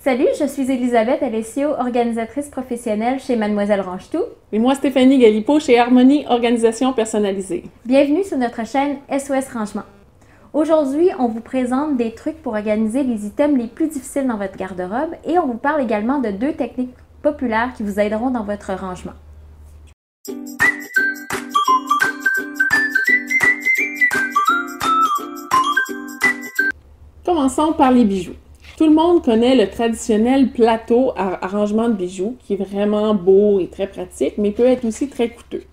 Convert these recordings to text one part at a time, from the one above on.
Salut, je suis Elisabeth Alessio, organisatrice professionnelle chez Mademoiselle Range-Tout. Et moi, Stéphanie Galipo, chez Harmonie Organisation Personnalisée. Bienvenue sur notre chaîne SOS Rangement. Aujourd'hui, on vous présente des trucs pour organiser les items les plus difficiles dans votre garde-robe et on vous parle également de 2 techniques populaires qui vous aideront dans votre rangement. Commençons par les bijoux. Tout le monde connaît le traditionnel plateau à rangement de bijoux qui est vraiment beau et très pratique, mais peut être aussi très coûteux.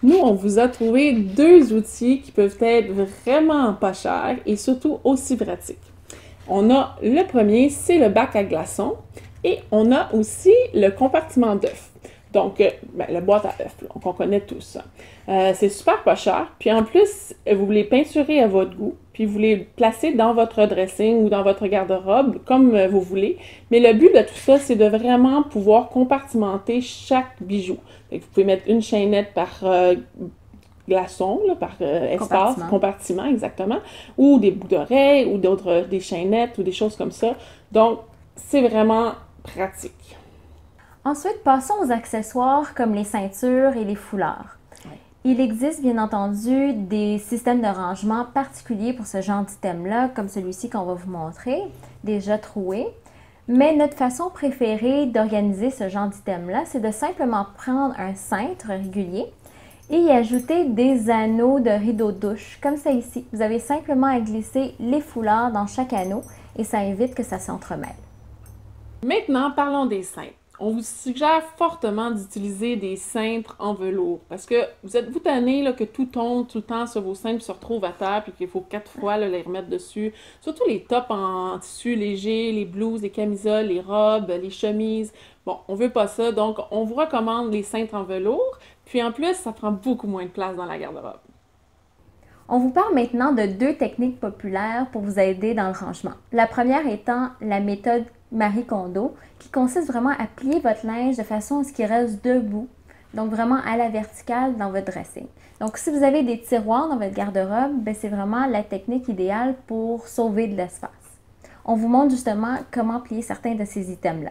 Nous, on vous a trouvé 2 outils qui peuvent être vraiment pas chers et surtout aussi pratiques. On a le premier, c'est le bac à glaçons et on a aussi le compartiment d'œufs. Donc, la boîte à œufs, qu'on connaît tous. C'est super pas cher. Puis en plus, vous les peinturez à votre goût. Puis vous les placez dans votre dressing ou dans votre garde-robe, comme vous voulez. Mais le but de tout ça, c'est de vraiment pouvoir compartimenter chaque bijou. Vous pouvez mettre une chaînette par glaçon, là, par espace, compartiment, exactement. Ou des boucles d'oreilles, ou des chaînettes, ou des choses comme ça. Donc, c'est vraiment pratique. Ensuite, passons aux accessoires comme les ceintures et les foulards. Oui. Il existe bien entendu des systèmes de rangement particuliers pour ce genre d'item-là, comme celui-ci qu'on va vous montrer, déjà troué. Mais notre façon préférée d'organiser ce genre d'item-là, c'est de simplement prendre un cintre régulier et y ajouter des anneaux de rideau de douche, comme ça ici. Vous avez simplement à glisser les foulards dans chaque anneau et ça évite que ça s'entremêle. Maintenant, parlons des cintres. On vous suggère fortement d'utiliser des cintres en velours parce que vous êtes-vous tanné que tout tombe tout le temps sur vos cintres se retrouvent à terre puis qu'il faut 4 fois là, les remettre dessus. Surtout les tops en tissu léger, les blouses, les camisoles, les robes, les chemises. Bon, on veut pas ça, donc on vous recommande les cintres en velours. Puis en plus, ça prend beaucoup moins de place dans la garde-robe. On vous parle maintenant de 2 techniques populaires pour vous aider dans le rangement. La première étant la méthode Marie Kondo, qui consiste vraiment à plier votre linge de façon à ce qu'il reste debout, donc vraiment à la verticale dans votre dressing. Donc si vous avez des tiroirs dans votre garde-robe, c'est vraiment la technique idéale pour sauver de l'espace. On vous montre justement comment plier certains de ces items-là.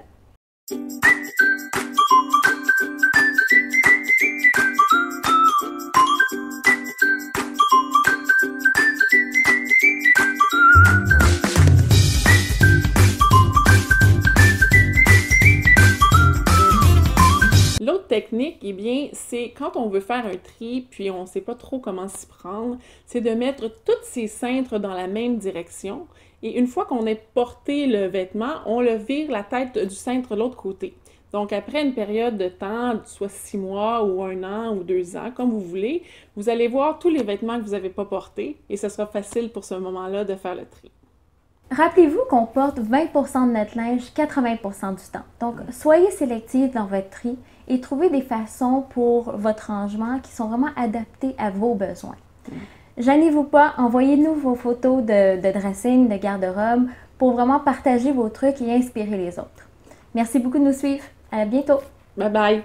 L'autre technique, eh bien, c'est quand on veut faire un tri, puis on ne sait pas trop comment s'y prendre, c'est de mettre tous ces cintres dans la même direction. Et une fois qu'on ait porté le vêtement, on le vire la tête du cintre de l'autre côté. Donc, après une période de temps, soit 6 mois ou 1 an ou 2 ans, comme vous voulez, vous allez voir tous les vêtements que vous n'avez pas portés et ce sera facile pour ce moment-là de faire le tri. Rappelez-vous qu'on porte 20% de notre linge 80% du temps. Donc, soyez sélectif dans votre tri et trouvez des façons pour votre rangement qui sont vraiment adaptées à vos besoins. Gênez-vous pas, envoyez-nous vos photos de dressing, de garde-robe pour vraiment partager vos trucs et inspirer les autres. Merci beaucoup de nous suivre. À bientôt! Bye bye!